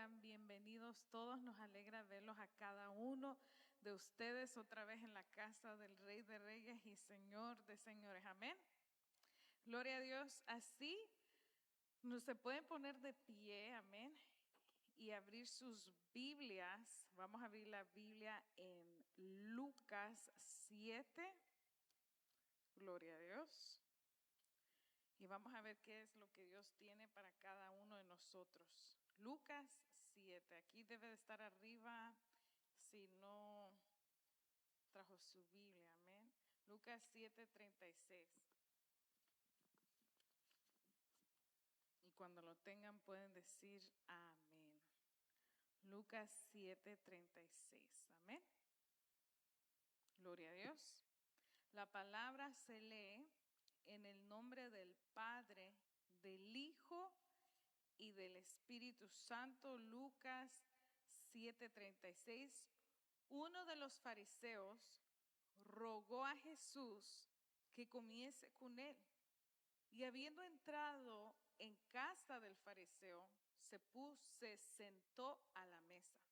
Sean bienvenidos todos. Nos alegra verlos a cada uno de ustedes otra vez en la casa del Rey de Reyes y Señor de Señores. Amén. Gloria a Dios. Así se pueden poner de pie, amén, y abrir sus Biblias. Vamos a abrir la Biblia en Lucas 7. Gloria a Dios. Y vamos a ver qué es lo que Dios tiene para cada uno de nosotros. Lucas 7, aquí debe de estar arriba si no trajo su Biblia, amén. Lucas 7:36. Y cuando lo tengan pueden decir amén. Lucas 7:36, amén. Gloria a Dios. La palabra se lee en el nombre del Padre, del Hijo y del Espíritu Santo. Lucas 7:36. Uno de los fariseos rogó a Jesús que comiese con él. Y habiendo entrado en casa del fariseo, se sentó a la mesa.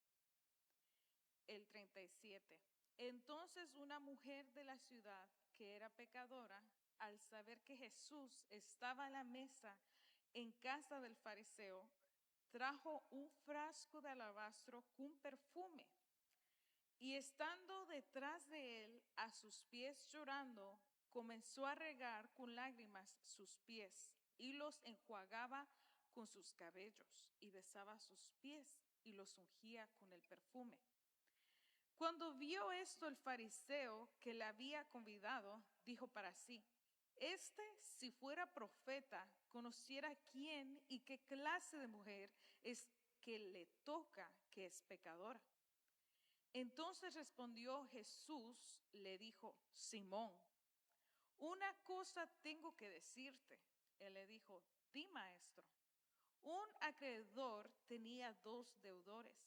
El 37. Entonces una mujer de la ciudad que era pecadora, al saber que Jesús estaba a la mesa en casa del fariseo, trajo un frasco de alabastro con perfume y estando detrás de él a sus pies llorando, comenzó a regar con lágrimas sus pies y los enjuagaba con sus cabellos y besaba sus pies y los ungía con el perfume. Cuando vio esto el fariseo que le había convidado, dijo para sí: si fuera profeta, conociera quién y qué clase de mujer es que le toca, que es pecadora. Entonces respondió Jesús, le dijo: Simón, una cosa tengo que decirte. Él le dijo: Di, maestro. Un acreedor tenía 2 deudores.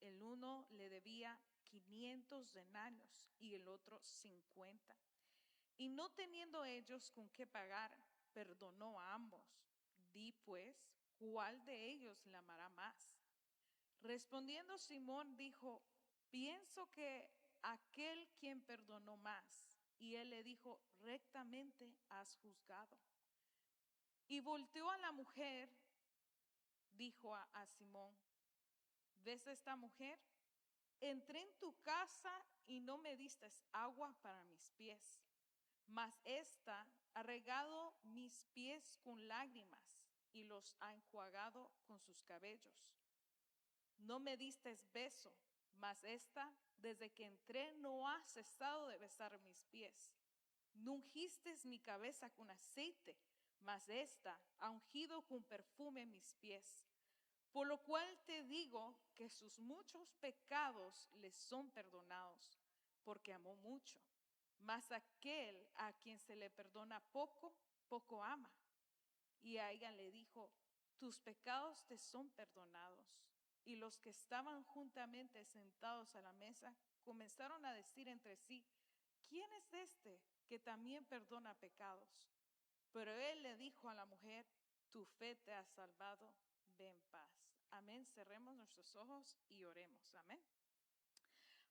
El uno le debía 500 denarios y el otro 50. Y no teniendo ellos con qué pagar, perdonó a ambos. Di pues, ¿cuál de ellos le amará más? Respondiendo Simón dijo: pienso que aquel quien perdonó más. Y él le dijo: rectamente has juzgado. Y volteó a la mujer, dijo a Simón: ¿ves a esta mujer? Entré en tu casa y no me diste agua para mis pies, mas ésta ha regado mis pies con lágrimas y los ha enjuagado con sus cabellos. No me diste beso, mas ésta, desde que entré, no ha cesado de besar mis pies. No ungiste mi cabeza con aceite, mas ésta ha ungido con perfume mis pies. Por lo cual te digo que sus muchos pecados les son perdonados, porque amó mucho. Mas aquel a quien se le perdona poco, poco ama. Y a ella le dijo: tus pecados te son perdonados. Y los que estaban juntamente sentados a la mesa comenzaron a decir entre sí: ¿quién es este que también perdona pecados? Pero él le dijo a la mujer: tu fe te ha salvado, ve en paz. Amén. Cerremos nuestros ojos y oremos. Amén.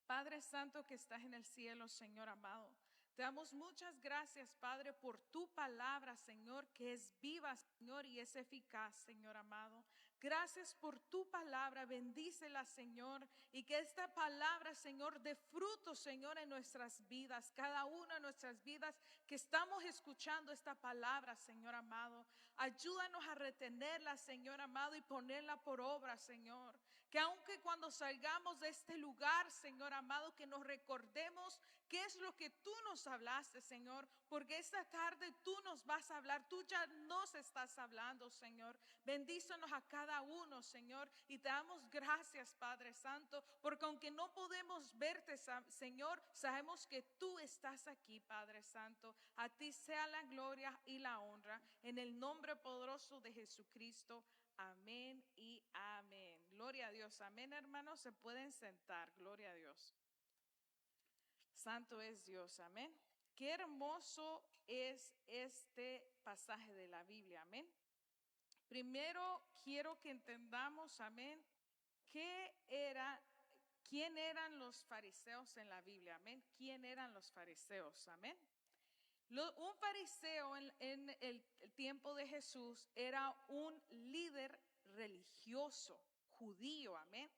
Padre Santo que estás en el cielo, Señor amado, te damos muchas gracias, Padre, por tu palabra, Señor, que es viva, Señor, y es eficaz, Señor amado. Gracias por tu palabra, bendícela, Señor, y que esta palabra, Señor, dé fruto, Señor, en nuestras vidas, cada una de nuestras vidas que estamos escuchando esta palabra, Señor amado. Ayúdanos a retenerla, Señor amado, y ponerla por obra, Señor. Que aunque cuando salgamos de este lugar, Señor amado, que nos recordemos qué es lo que tú nos hablaste, Señor, porque esta tarde tú nos vas a hablar, tú ya nos estás hablando, Señor. Bendícenos a cada uno, Señor, y te damos gracias, Padre Santo, porque aunque no podemos verte, Señor, sabemos que tú estás aquí, Padre Santo. A ti sea la gloria y la honra, en el nombre poderoso de Jesucristo. Amén y amén. Gloria a Dios. Amén, hermanos. Se pueden sentar. Gloria a Dios. Santo es Dios, amén. Qué hermoso es este pasaje de la Biblia, amén. Primero quiero que entendamos, amén, ¿quién eran los fariseos en la Biblia? Amén. ¿Quién eran los fariseos? Amén. Un fariseo en el tiempo de Jesús era un líder religioso judío, amén.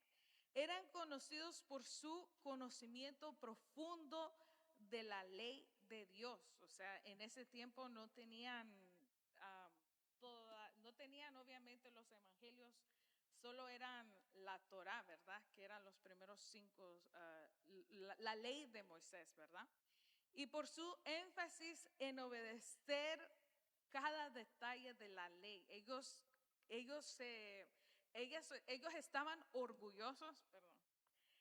Eran conocidos por su conocimiento profundo de la ley de Dios. O sea, en ese tiempo no tenían obviamente los evangelios, solo eran la Torá, ¿verdad? Que eran los primeros 5, la ley de Moisés, ¿verdad? Y por su énfasis en obedecer cada detalle de la ley, ellos estaban orgullosos,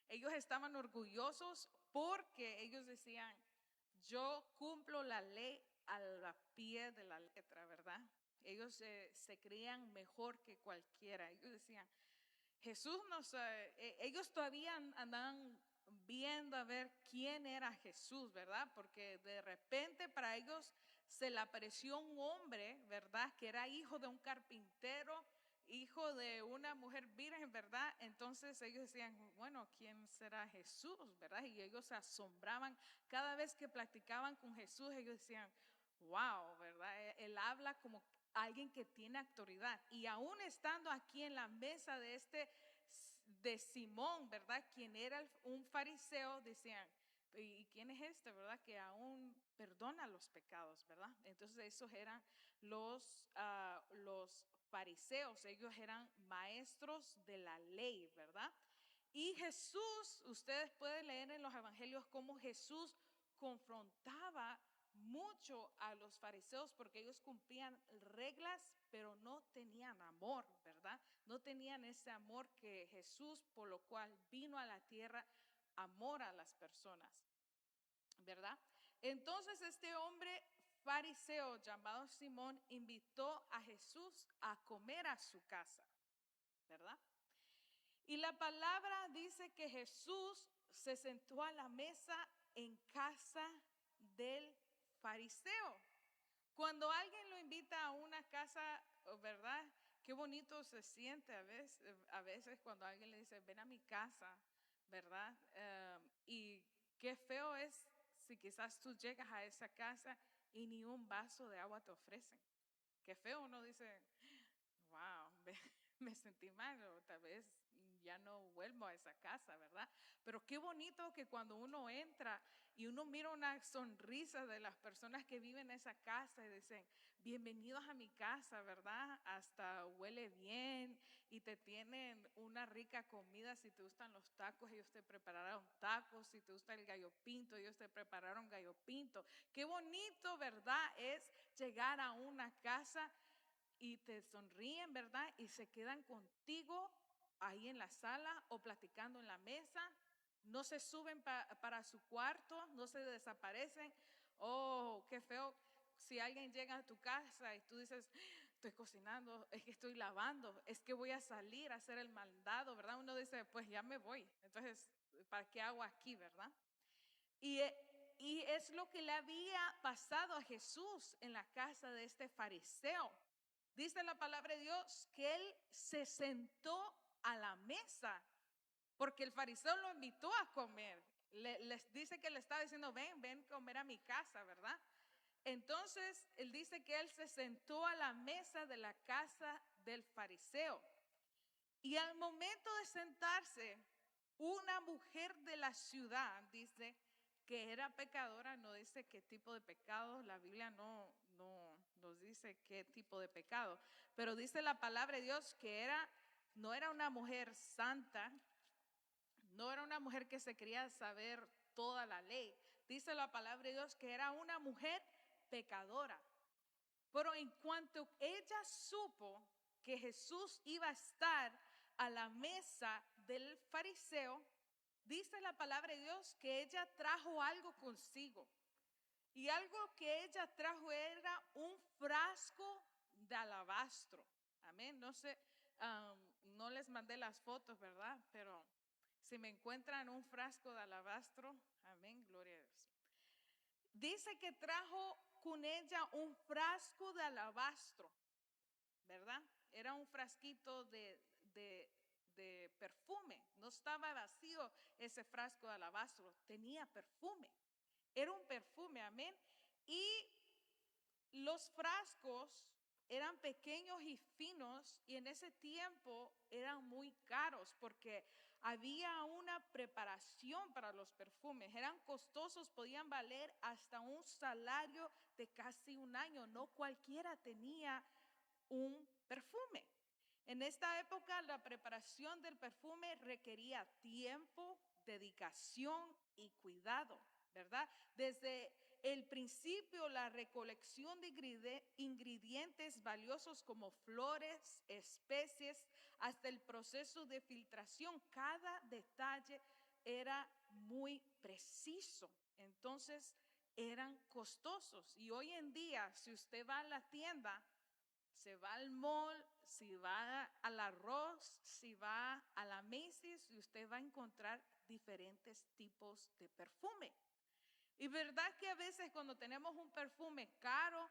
ellos estaban orgullosos porque ellos decían, yo cumplo la ley a la pie de la letra, ¿verdad? Ellos se creían mejor que cualquiera. Ellos decían, ellos todavía andaban viendo a ver quién era Jesús, ¿verdad? Porque de repente para ellos se le apareció un hombre, ¿verdad? Que era hijo de un carpintero, hijo de una mujer virgen, ¿verdad? Entonces ellos decían, bueno, ¿quién será Jesús, verdad? Y ellos se asombraban cada vez que platicaban con Jesús. Ellos decían, wow, ¿verdad? Él habla como alguien que tiene autoridad. Y aún estando aquí en la mesa de Simón, ¿verdad? Quien era un fariseo, decían, ¿y quién es este, verdad? Que aún perdona los pecados, ¿verdad? Entonces esos eran los fariseos, ellos eran maestros de la ley, ¿verdad? Y Jesús, ustedes pueden leer en los evangelios cómo Jesús confrontaba mucho a los fariseos porque ellos cumplían reglas, pero no tenían amor, ¿verdad? No tenían ese amor que Jesús, por lo cual vino a la tierra, amor a las personas, ¿verdad? Entonces este hombre fariseo llamado Simón invitó a Jesús a comer a su casa, ¿verdad? Y la palabra dice que Jesús se sentó a la mesa en casa del fariseo. Cuando alguien lo invita a una casa, ¿verdad? Qué bonito se siente a veces cuando alguien le dice, ven a mi casa, ¿verdad? Y qué feo es si quizás tú llegas a esa casa y ni un vaso de agua te ofrecen. Qué feo, uno dice, wow, me sentí mal, o tal vez ya no vuelvo a esa casa, ¿verdad? Pero qué bonito que cuando uno entra y uno mira una sonrisa de las personas que viven en esa casa y dicen, bienvenidos a mi casa, ¿verdad? Hasta huele bien y te tienen una rica comida. Si te gustan los tacos, ellos te prepararon tacos. Si te gusta el gallo pinto, ellos te prepararon gallo pinto. Qué bonito, ¿verdad? Es llegar a una casa y te sonríen, ¿verdad? Y se quedan contigo ahí en la sala o platicando en la mesa. No se suben para su cuarto, no se desaparecen. Oh, qué feo si alguien llega a tu casa y tú dices, estoy cocinando, es que estoy lavando, es que voy a salir a hacer el mandado, ¿verdad? Uno dice, pues ya me voy. Entonces, ¿para qué hago aquí, verdad? Y es lo que le había pasado a Jesús en la casa de este fariseo. Dice la palabra de Dios que él se sentó a la mesa porque el fariseo lo invitó a comer. Les dice que le estaba diciendo, ven a comer a mi casa, ¿verdad? Entonces, él dice que él se sentó a la mesa de la casa del fariseo. Y al momento de sentarse, una mujer de la ciudad, dice que era pecadora, no dice qué tipo de pecado, la Biblia no nos dice qué tipo de pecado, pero dice la palabra de Dios que no era una mujer santa, no era una mujer que se quería saber toda la ley. Dice la palabra de Dios que era una mujer pecadora. Pero en cuanto ella supo que Jesús iba a estar a la mesa del fariseo, dice la palabra de Dios que ella trajo algo consigo. Y algo que ella trajo era un frasco de alabastro. Amén. No sé, no les mandé las fotos, ¿verdad? Pero si me encuentran un frasco de alabastro, amén, gloria a Dios. Dice que trajo con ella un frasco de alabastro, ¿verdad? Era un frasquito de perfume. No estaba vacío ese frasco de alabastro, tenía perfume. Era un perfume, amén. Y los frascos eran pequeños y finos y en ese tiempo eran muy caros porque había una preparación para los perfumes. Eran costosos, podían valer hasta un salario de casi un año. No cualquiera tenía un perfume. En esta época la preparación del perfume requería tiempo, dedicación y cuidado, ¿verdad? Desde el principio, la recolección de ingredientes valiosos como flores, especies, hasta el proceso de filtración, cada detalle era muy preciso. Entonces, eran costosos. Y hoy en día, si usted va a la tienda, se va al mall, si va al Arroz, si va a la Macy's, y usted va a encontrar diferentes tipos de perfume. Y verdad que a veces cuando tenemos un perfume caro,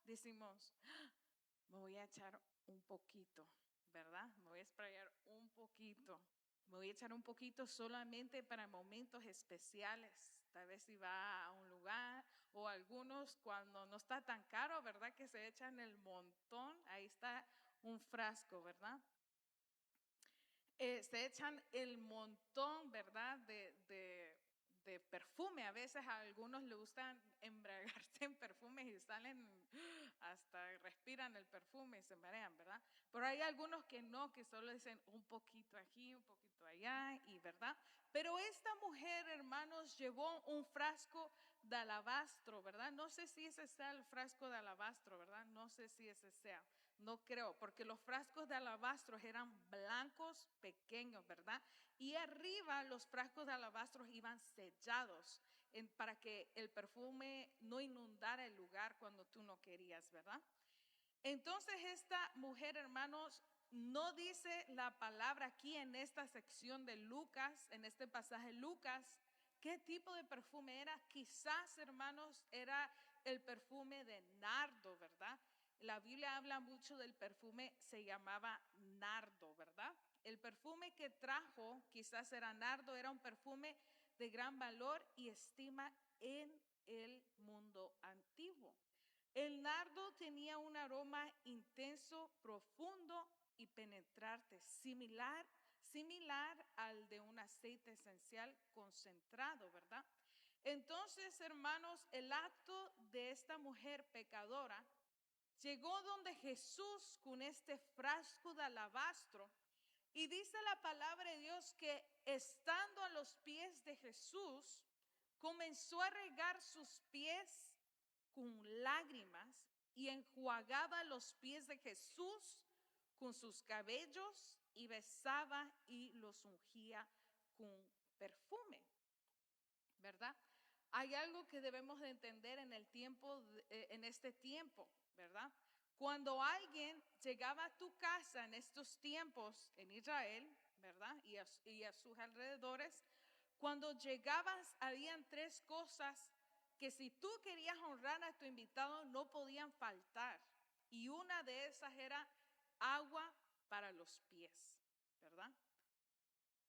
decimos, me voy a echar un poquito, ¿verdad? Me voy a sprayar un poquito. Me voy a echar un poquito solamente para momentos especiales. Tal vez si va a un lugar o algunos cuando no está tan caro, ¿verdad? Que se echan el montón. Ahí está un frasco, ¿verdad? Se echan el montón, ¿verdad? De perfume. A veces a algunos les gustan embriagarse en perfumes y salen hasta respiran el perfume y se marean, ¿verdad? Pero hay algunos que no, que solo dicen un poquito aquí, un poquito allá, y ¿verdad? Pero esta mujer, hermanos, llevó un frasco de alabastro, ¿verdad? No sé si ese sea el frasco de alabastro, ¿verdad? No sé si ese sea. No creo, porque los frascos de alabastro eran blancos, pequeños, ¿verdad? Y arriba los frascos de alabastro iban sellados para que el perfume no inundara el lugar cuando tú no querías, ¿verdad? Entonces esta mujer, hermanos, no dice la palabra aquí en esta sección de Lucas, en este pasaje Lucas, qué tipo de perfume era. Quizás, hermanos, era el perfume de nardo, ¿verdad? La Biblia habla mucho del perfume, se llamaba nardo, ¿verdad? El perfume que trajo, quizás era nardo, era un perfume de gran valor y estima en el mundo antiguo. El nardo tenía un aroma intenso, profundo y penetrante, similar al de un aceite esencial concentrado, ¿verdad? Entonces, hermanos, el acto de esta mujer pecadora llegó donde Jesús con este frasco de alabastro y dice la palabra de Dios que estando a los pies de Jesús, comenzó a regar sus pies con lágrimas y enjuagaba los pies de Jesús con sus cabellos y besaba y los ungía con perfume, ¿verdad? Hay algo que debemos de entender en el tiempo, en este tiempo, ¿verdad? Cuando alguien llegaba a tu casa en estos tiempos en Israel, ¿verdad? Y a sus alrededores, cuando llegabas habían tres cosas que si tú querías honrar a tu invitado no podían faltar. Y una de esas era agua para los pies, ¿verdad?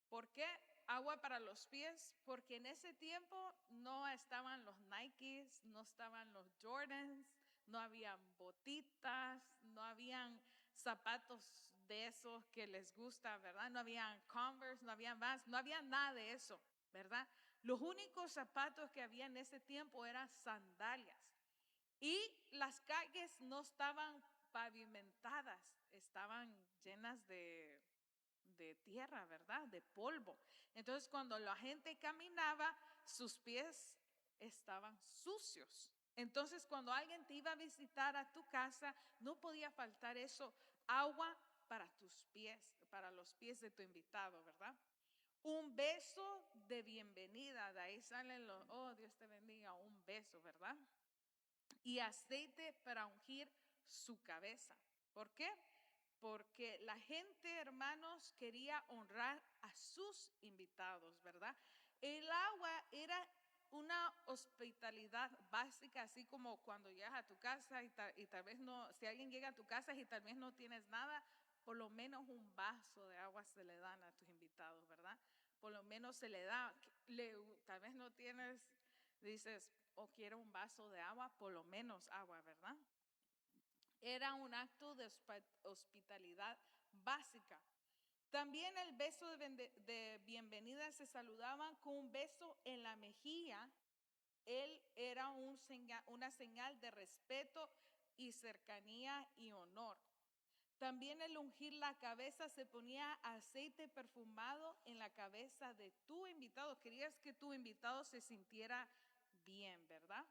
¿Por qué agua para los pies? Porque en ese tiempo no estaban los Nikes, no estaban los Jordans, no habían botitas, no habían zapatos de esos que les gusta, ¿verdad? No habían Converse, no habían Vans, no había nada de eso, ¿verdad? Los únicos zapatos que había en ese tiempo eran sandalias. Y las calles no estaban pavimentadas, estaban llenas de tierra, ¿verdad? De polvo. Entonces, cuando la gente caminaba, sus pies estaban sucios. Entonces, cuando alguien te iba a visitar a tu casa, no podía faltar eso, agua para tus pies, para los pies de tu invitado, ¿verdad? Un beso de bienvenida, de ahí salen los, oh, Dios te bendiga, un beso, ¿verdad? Y aceite para ungir su cabeza. ¿Por qué? Porque la gente, hermanos, quería honrar a sus invitados, ¿verdad? El agua era una hospitalidad básica, así como cuando llegas a tu casa y tal vez no, si alguien llega a tu casa y tal vez no tienes nada, por lo menos un vaso de agua se le dan a tus invitados, ¿verdad? Por lo menos se le da, tal vez no tienes, dices, o quiero un vaso de agua, por lo menos agua, ¿verdad? Era un acto de hospitalidad básica. También el beso de bienvenida se saludaban con un beso en la mejilla. Él era una señal de respeto y cercanía y honor. También el ungir la cabeza, se ponía aceite perfumado en la cabeza de tu invitado. Querías que tu invitado se sintiera bien, ¿verdad?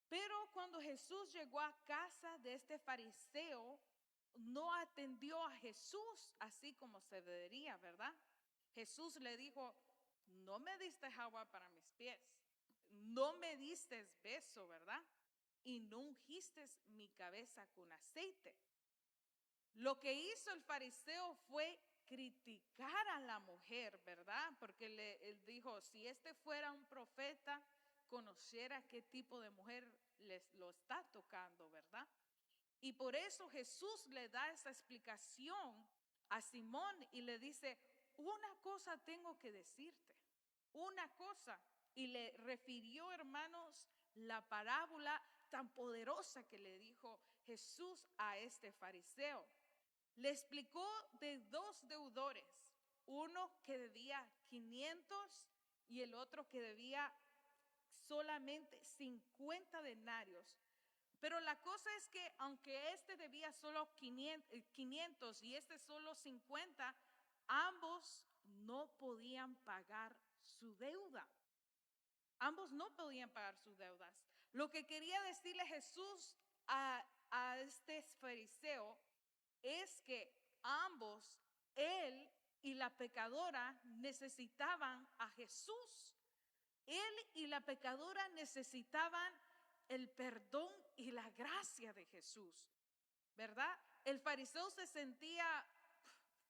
Pero cuando Jesús llegó a casa de este fariseo, no atendió a Jesús así como se debería, ¿verdad? Jesús le dijo, no me diste agua para mis pies, no me diste beso, ¿verdad? Y no ungiste mi cabeza con aceite. Lo que hizo el fariseo fue criticar a la mujer, ¿verdad? Porque él dijo, si este fuera un profeta, conociera qué tipo de mujer lo está tocando, ¿verdad? Y por eso Jesús le da esa explicación a Simón y le dice, una cosa tengo que decirte, una cosa. Y le refirió, hermanos, la parábola tan poderosa que le dijo Jesús a este fariseo. Le explicó de dos deudores, uno que debía 500 y el otro que debía solamente 50 denarios. Pero la cosa es que aunque este debía solo 500 y este solo 50, ambos no podían pagar su deuda. Ambos no podían pagar sus deudas. Lo que quería decirle Jesús a este fariseo es que ambos, él y la pecadora, necesitaban a Jesús. Él y la pecadora necesitaban el perdón y la gracia de Jesús, ¿verdad? El fariseo se sentía,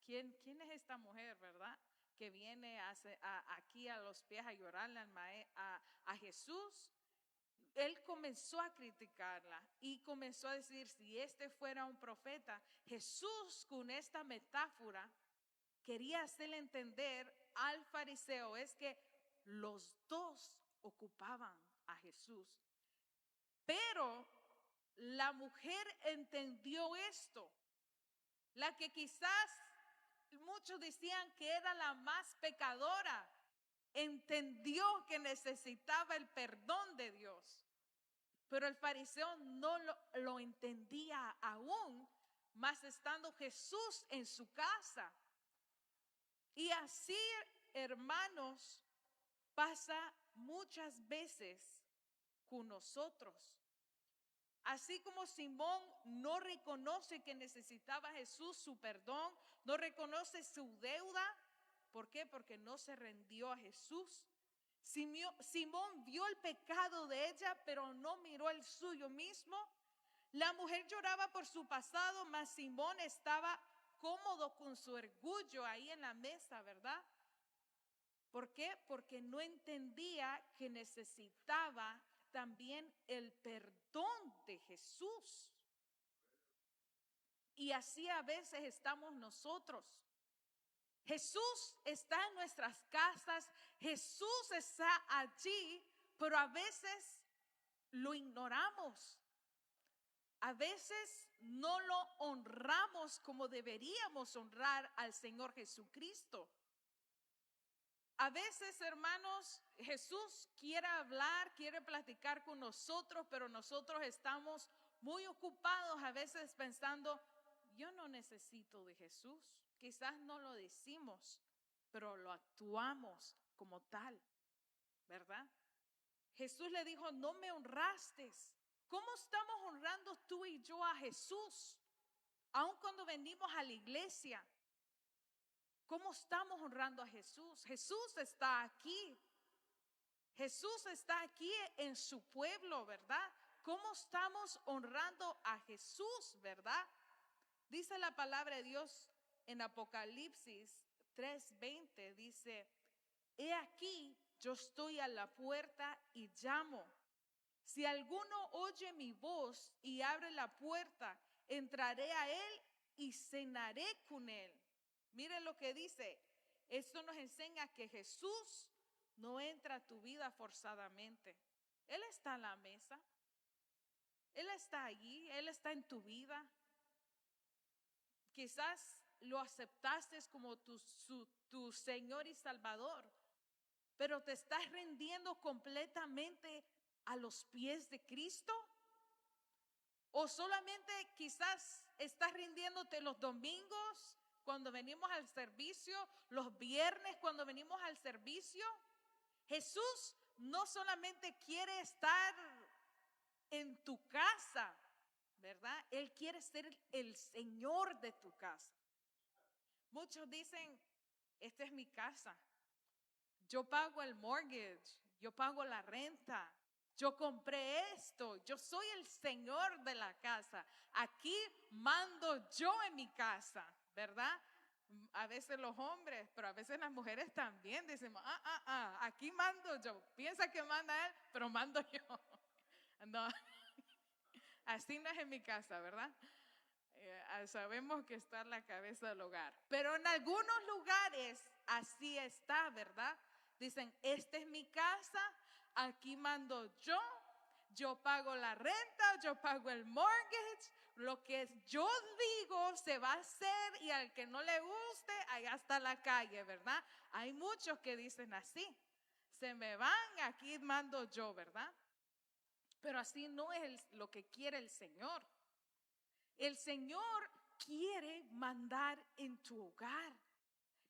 ¿quién es esta mujer, verdad? Que viene aquí a los pies a llorarle a Jesús. Él comenzó a criticarla y comenzó a decir, si este fuera un profeta, Jesús con esta metáfora quería hacerle entender al fariseo es que los dos ocupaban a Jesús. Pero la mujer entendió esto, la que quizás muchos decían que era la más pecadora, entendió que necesitaba el perdón de Dios. Pero el fariseo no lo entendía aún, más estando Jesús en su casa. Y así, hermanos, pasa muchas veces con nosotros. Así como Simón no reconoce que necesitaba Jesús su perdón, no reconoce su deuda. ¿Por qué? Porque no se rindió a Jesús. Simón vio el pecado de ella, pero no miró el suyo mismo. La mujer lloraba por su pasado, mas Simón estaba cómodo con su orgullo ahí en la mesa, ¿verdad? ¿Por qué? Porque no entendía que necesitaba también el perdón de Jesús. Y así a veces estamos nosotros. Jesús está en nuestras casas, Jesús está allí, pero a veces lo ignoramos. A veces no lo honramos como deberíamos honrar al Señor Jesucristo. A veces, hermanos, Jesús quiere hablar, quiere platicar con nosotros, pero nosotros estamos muy ocupados a veces pensando, yo no necesito de Jesús. Quizás no lo decimos, pero lo actuamos como tal, ¿verdad? Jesús le dijo, no me honraste. ¿Cómo estamos honrando tú y yo a Jesús? Aun cuando venimos a la iglesia, ¿cómo estamos honrando a Jesús? Jesús está aquí. Jesús está aquí en su pueblo, ¿verdad? ¿Cómo estamos honrando a Jesús, verdad? Dice la palabra de Dios en Apocalipsis 3:20, dice, he aquí, yo estoy a la puerta y llamo. Si alguno oye mi voz y abre la puerta, entraré a él y cenaré con él. Miren lo que dice. Esto nos enseña que Jesús no entra a tu vida forzadamente. Él está en la mesa. Él está allí. Él está en tu vida. Quizás lo aceptaste como tu Señor y Salvador, pero te estás rendiendo completamente a los pies de Cristo. O solamente quizás estás rindiéndote los domingos cuando venimos al servicio, los viernes cuando venimos al servicio. Jesús no solamente quiere estar en tu casa, ¿verdad? Él quiere ser el Señor de tu casa. Muchos dicen, esta es mi casa. Yo pago el mortgage, yo pago la renta. Yo compré esto, yo soy el Señor de la casa. Aquí mando yo en mi casa, ¿verdad? A veces los hombres, pero a veces las mujeres también decimos, aquí mando yo. Piensa que manda él, pero mando yo. No, así no es en mi casa, ¿verdad? Sabemos que está en la cabeza del hogar. Pero en algunos lugares así está, ¿verdad? Dicen, esta es mi casa. Aquí mando yo pago la renta, yo pago el mortgage, lo que yo digo se va a hacer y al que no le guste, allá está la calle, ¿verdad? Hay muchos que dicen así, se me van, aquí mando yo, ¿verdad? Pero así no es lo que quiere el Señor. El Señor quiere mandar en tu hogar.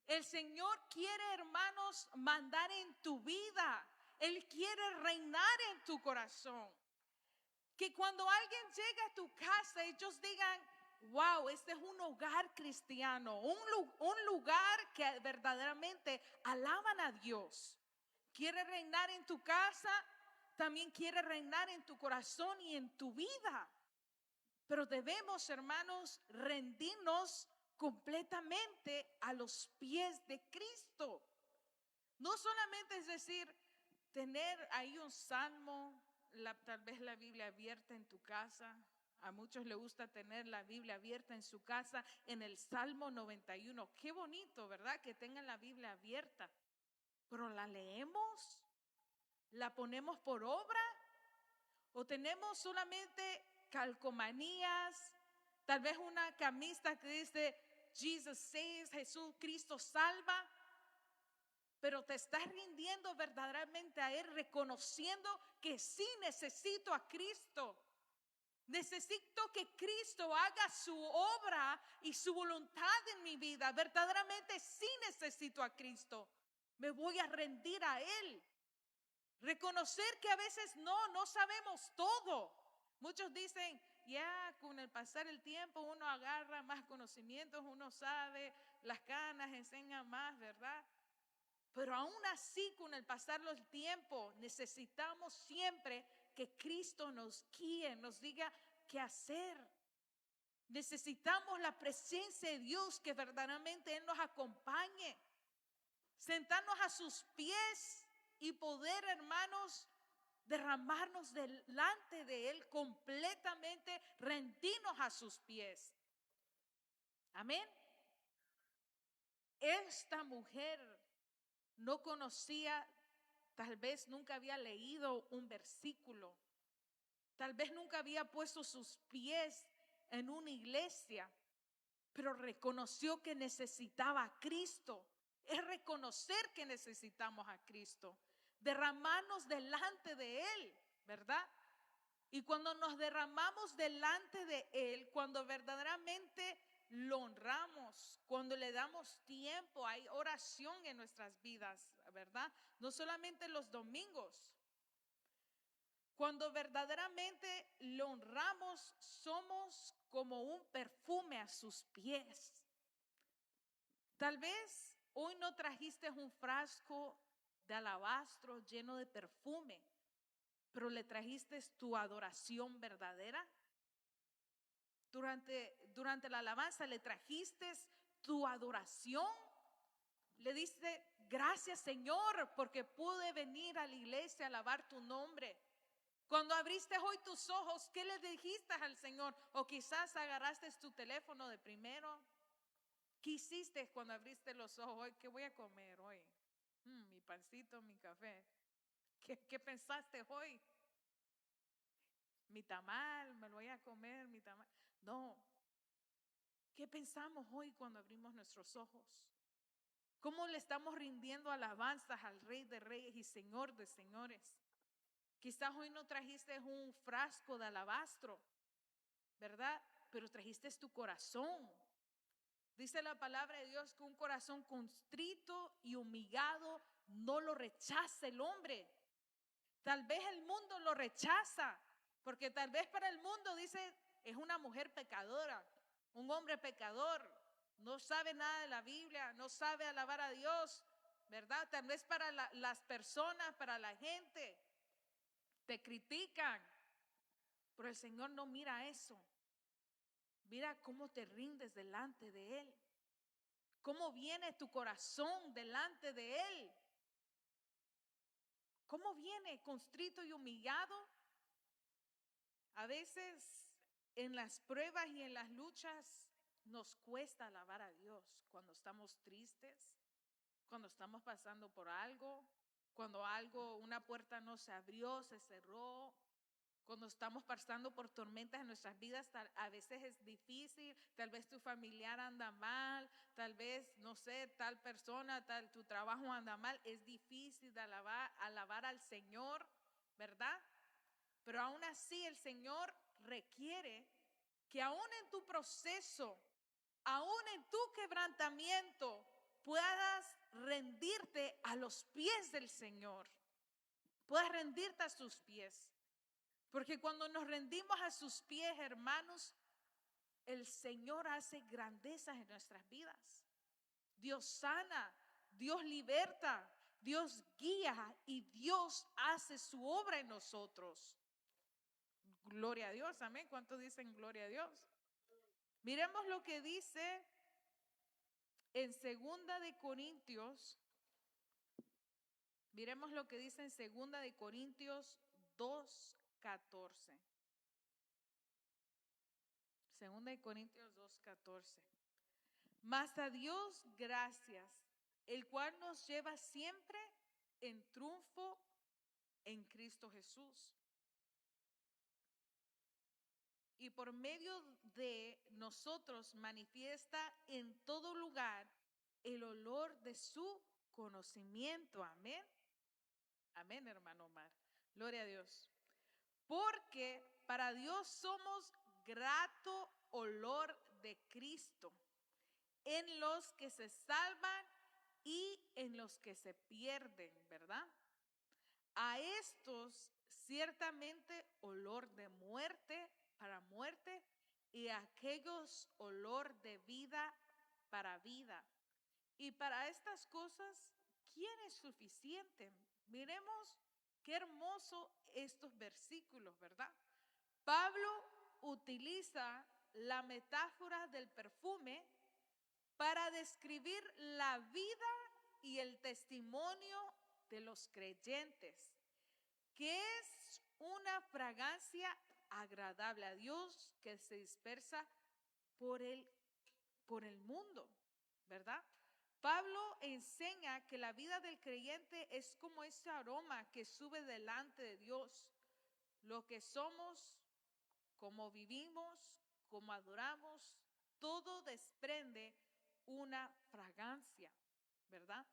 El Señor quiere, hermanos, mandar en tu vida. Él quiere reinar en tu corazón. Que cuando alguien llegue a tu casa, ellos digan, wow, este es un hogar cristiano, un lugar que verdaderamente alaban a Dios. Quiere reinar en tu casa, también quiere reinar en tu corazón y en tu vida. Pero debemos, hermanos, rendirnos completamente a los pies de Cristo. No solamente es decir, tener ahí un salmo, tal vez la Biblia abierta en tu casa. A muchos les gusta tener la Biblia abierta en su casa en el Salmo 91. Qué bonito, ¿verdad? Que tengan la Biblia abierta. Pero ¿la leemos? ¿La ponemos por obra? ¿O tenemos solamente calcomanías? Tal vez una camisa que dice Jesus saves, Jesús, Cristo salva. Pero te estás rindiendo verdaderamente a Él, reconociendo que sí necesito a Cristo. Necesito que Cristo haga su obra y su voluntad en mi vida. Verdaderamente sí necesito a Cristo. Me voy a rendir a Él. Reconocer que a veces no sabemos todo. Muchos dicen, con el pasar el tiempo uno agarra más conocimientos, uno sabe, las canas enseñan más, ¿verdad? Pero aún así, con el pasar del tiempo, necesitamos siempre que Cristo nos guíe, nos diga qué hacer. Necesitamos la presencia de Dios, que verdaderamente Él nos acompañe. Sentarnos a sus pies y poder, hermanos, derramarnos delante de Él completamente, rendirnos a sus pies. Amén. Esta mujer no conocía, tal vez nunca había leído un versículo, tal vez nunca había puesto sus pies en una iglesia, pero reconoció que necesitaba a Cristo. Es reconocer que necesitamos a Cristo, derramarnos delante de Él, ¿verdad? Y cuando nos derramamos delante de Él, cuando verdaderamente lo honramos, cuando le damos tiempo, hay oración en nuestras vidas, ¿verdad? No solamente los domingos. Cuando verdaderamente lo honramos, somos como un perfume a sus pies. Tal vez hoy no trajiste un frasco de alabastro lleno de perfume, pero le trajiste tu adoración verdadera. Durante la alabanza le trajiste tu adoración. Le diste gracias, Señor, porque pude venir a la iglesia a alabar tu nombre. Cuando abriste hoy tus ojos, ¿qué le dijiste al Señor? O quizás agarraste tu teléfono de primero. ¿Qué hiciste cuando abriste los ojos hoy? ¿Qué voy a comer hoy? Mi pancito, mi café. ¿Qué pensaste hoy? Mi tamal, me lo voy a comer, mi tamal. No. ¿Qué pensamos hoy cuando abrimos nuestros ojos? ¿Cómo le estamos rindiendo alabanzas al Rey de Reyes y Señor de Señores? Quizás hoy no trajiste un frasco de alabastro, ¿verdad? Pero trajiste tu corazón. Dice la palabra de Dios que un corazón contrito y humillado no lo rechaza el hombre. Tal vez el mundo lo rechaza, porque tal vez para el mundo dice, es una mujer pecadora, un hombre pecador, no sabe nada de la Biblia, no sabe alabar a Dios, ¿verdad? Tal vez para las personas, para la gente, te critican, pero el Señor no mira eso. Mira cómo te rindes delante de Él, cómo viene tu corazón delante de Él, cómo viene contrito y humillado. A veces en las pruebas y en las luchas nos cuesta alabar a Dios cuando estamos tristes, cuando estamos pasando por algo, cuando una puerta no se abrió, se cerró, cuando estamos pasando por tormentas en nuestras vidas. A veces es difícil, tal vez tu familiar anda mal, tal vez, no sé, tal persona, tu trabajo anda mal. Es difícil de alabar al Señor, ¿verdad? Pero aún así el Señor requiere que aún en tu proceso, aún en tu quebrantamiento, puedas rendirte a los pies del Señor. Puedas rendirte a sus pies. Porque cuando nos rendimos a sus pies, hermanos, el Señor hace grandezas en nuestras vidas. Dios sana, Dios liberta, Dios guía y Dios hace su obra en nosotros. Gloria a Dios, amén. ¿Cuántos dicen gloria a Dios? Miremos lo que dice en 2 de Corintios. Miremos lo que dice en 2 de Corintios 2:14. 2 de Corintios 2:14. Mas a Dios gracias, el cual nos lleva siempre en triunfo en Cristo Jesús. Y por medio de nosotros manifiesta en todo lugar el olor de su conocimiento. Amén. Amén, hermano Omar. Gloria a Dios. Porque para Dios somos grato olor de Cristo en los que se salvan y en los que se pierden, ¿verdad? A estos ciertamente olor de muerte para muerte, y a aquellos olor de vida para vida. Y para estas cosas, ¿quién es suficiente? Miremos qué hermoso estos versículos, ¿verdad? Pablo utiliza la metáfora del perfume para describir la vida y el testimonio de los creyentes, que es una fragancia agradable a Dios que se dispersa por el mundo, ¿verdad? Pablo enseña que la vida del creyente es como ese aroma que sube delante de Dios. Lo que somos, cómo vivimos, cómo adoramos, todo desprende una fragancia, ¿verdad?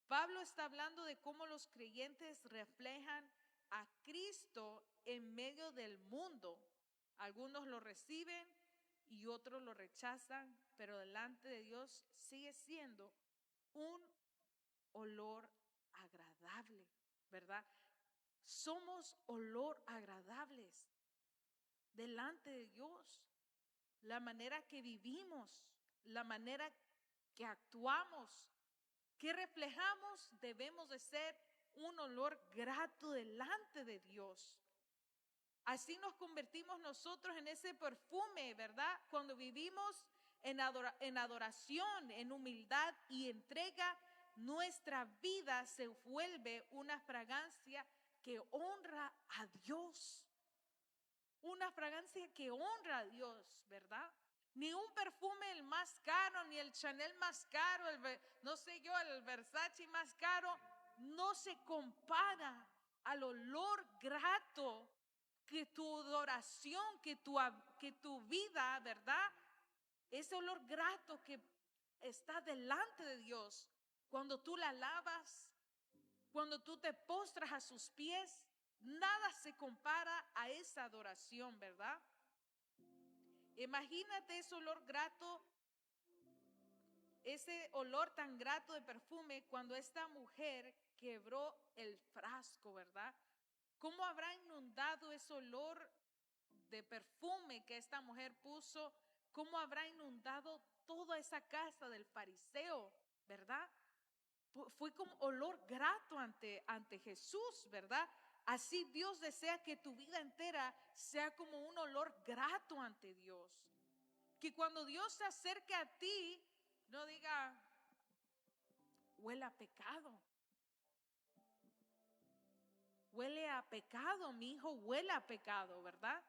Pablo está hablando de cómo los creyentes reflejan a Cristo en medio del mundo. Algunos lo reciben y otros lo rechazan, pero delante de Dios sigue siendo un olor agradable, ¿verdad? Somos olor agradables delante de Dios. La manera que vivimos, la manera que actuamos, que reflejamos, debemos de ser un olor grato delante de Dios. Así nos convertimos nosotros en ese perfume, ¿verdad? Cuando vivimos en adoración, en humildad y entrega, nuestra vida se vuelve una fragancia que honra a Dios. Una fragancia que honra a Dios, ¿verdad? Ni un perfume el más caro, ni el Chanel más caro, no sé yo, el Versace más caro, no se compara al olor grato que tu adoración, que tu vida, ¿verdad? Ese olor grato que está delante de Dios, cuando tú la alabas, cuando tú te postras a sus pies, nada se compara a esa adoración, ¿verdad? Imagínate ese olor grato, ese olor tan grato de perfume cuando esta mujer quebró el frasco, ¿verdad? ¿Cómo habrá inundado ese olor de perfume que esta mujer puso? ¿Cómo habrá inundado toda esa casa del fariseo, verdad? Fue como olor grato ante Jesús, ¿verdad? Así Dios desea que tu vida entera sea como un olor grato ante Dios. Que cuando Dios se acerque a ti, no diga, huele a pecado. Huele a pecado, mi hijo huele a pecado, ¿verdad?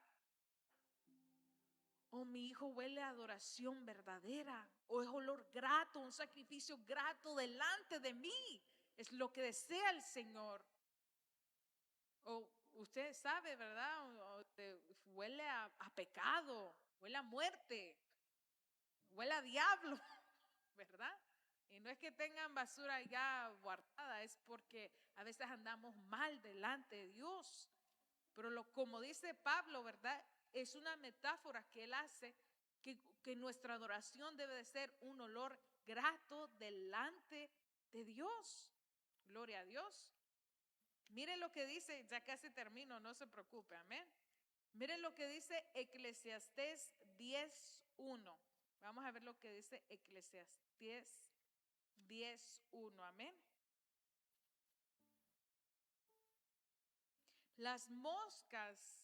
O mi hijo huele a adoración verdadera, o es olor grato, un sacrificio grato delante de mí. Es lo que desea el Señor. O usted sabe, ¿verdad? Huele a pecado, huele a muerte, huele a diablo, ¿verdad? Y no es que tengan basura ya guardada, es porque a veces andamos mal delante de Dios. Pero como dice Pablo, ¿verdad? Es una metáfora que él hace, que nuestra adoración debe de ser un olor grato delante de Dios. Gloria a Dios. Mire lo que dice, ya casi termino, no se preocupe, amén. Mire lo que dice Eclesiastés 10:1. Vamos a ver lo que dice Eclesiastés 10:1, amén. Las moscas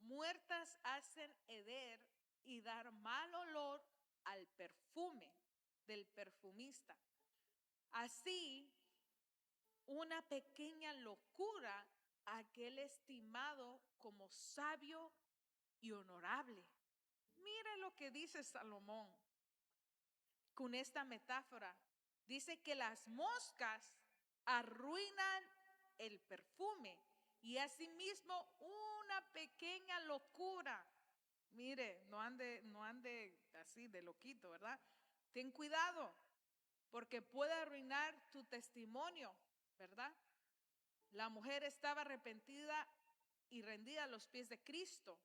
muertas hacen heder y dar mal olor al perfume del perfumista. Así, una pequeña locura a aquel estimado como sabio y honorable. Mire lo que dice Salomón con esta metáfora. Dice que las moscas arruinan el perfume y asimismo una pequeña locura. Mire, no ande así de loquito, ¿verdad? Ten cuidado, porque puede arruinar tu testimonio, ¿verdad? La mujer estaba arrepentida y rendida a los pies de Cristo,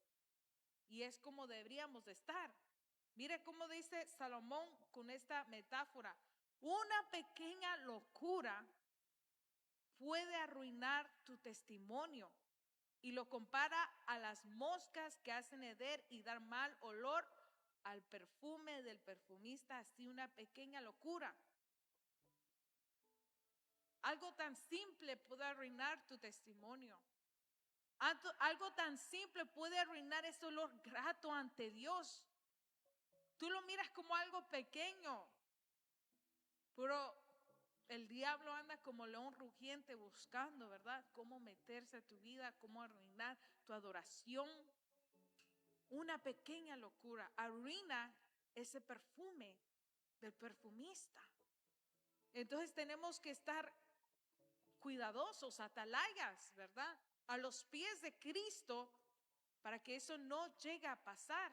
y es como deberíamos de estar. Mire cómo dice Salomón con esta metáfora. Una pequeña locura puede arruinar tu testimonio, y lo compara a las moscas que hacen heder y dar mal olor al perfume del perfumista. Así una pequeña locura. Algo tan simple puede arruinar tu testimonio. Algo tan simple puede arruinar ese olor grato ante Dios. Tú lo miras como algo pequeño, pero el diablo anda como león rugiente buscando, ¿verdad? Cómo meterse a tu vida, cómo arruinar tu adoración. Una pequeña locura arruina ese perfume del perfumista. Entonces tenemos que estar cuidadosos, atalayas, ¿verdad? A los pies de Cristo para que eso no llegue a pasar.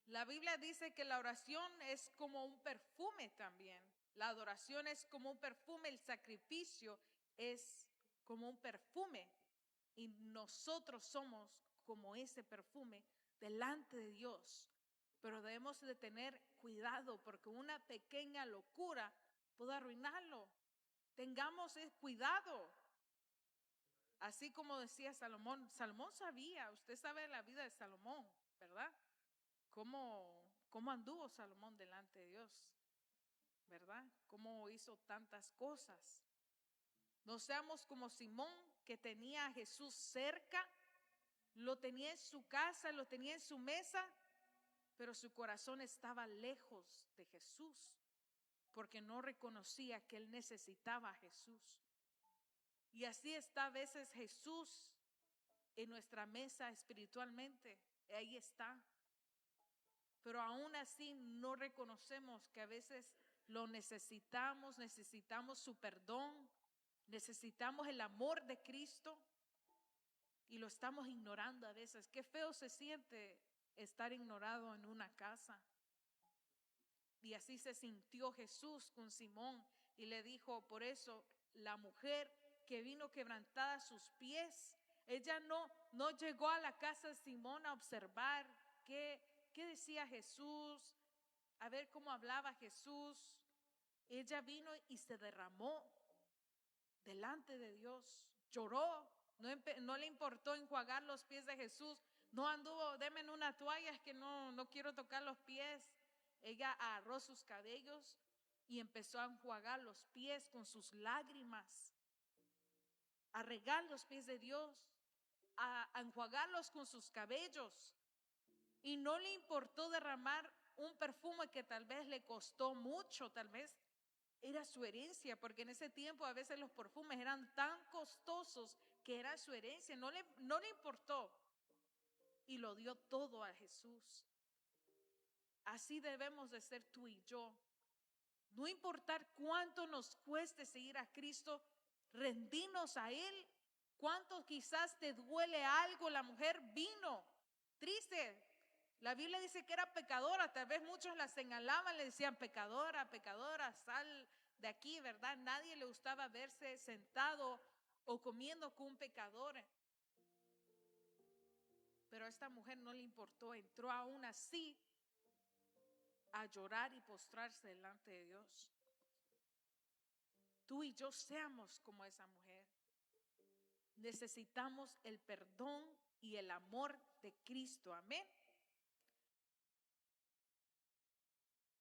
La Biblia dice que la oración es como un perfume también. La adoración es como un perfume, el sacrificio es como un perfume. Y nosotros somos como ese perfume delante de Dios. Pero debemos de tener cuidado porque una pequeña locura puede arruinarlo. Tengamos cuidado. Así como decía Salomón, Salomón sabía, usted sabe la vida de Salomón, ¿verdad? ¿Cómo anduvo Salomón delante de Dios? ¿Verdad? ¿Cómo hizo tantas cosas? No seamos como Simón, que tenía a Jesús cerca, lo tenía en su casa, lo tenía en su mesa, pero su corazón estaba lejos de Jesús, porque no reconocía que él necesitaba a Jesús. Y así está a veces Jesús en nuestra mesa espiritualmente. Ahí está. Pero aún así no reconocemos que a veces lo necesitamos, necesitamos su perdón, necesitamos el amor de Cristo y lo estamos ignorando a veces. Qué feo se siente estar ignorado en una casa. Y así se sintió Jesús con Simón y le dijo, por eso la mujer que vino quebrantada a sus pies, ella no llegó a la casa de Simón a observar qué decía Jesús, a ver cómo hablaba Jesús. Ella vino y se derramó delante de Dios, lloró, no le importó enjuagar los pies de Jesús, no anduvo, deme una toalla, es que no quiero tocar los pies. Ella agarró sus cabellos y empezó a enjuagar los pies con sus lágrimas, a regar los pies de Dios, a enjuagarlos con sus cabellos. Y no le importó derramar un perfume que tal vez le costó mucho, tal vez era su herencia, porque en ese tiempo a veces los perfumes eran tan costosos que era su herencia. No le importó y lo dio todo a Jesús. Así debemos de ser tú y yo. No importar cuánto nos cueste seguir a Cristo, rendirnos a Él. Cuánto quizás te duele algo. La mujer vino triste. La Biblia dice que era pecadora. Tal vez muchos la señalaban, le decían pecadora, pecadora, sal de aquí, ¿verdad? Nadie le gustaba verse sentado o comiendo con un pecador. Pero a esta mujer no le importó. Entró aún así a llorar y postrarse delante de Dios. Tú y yo seamos como esa mujer. Necesitamos el perdón y el amor de Cristo. Amén.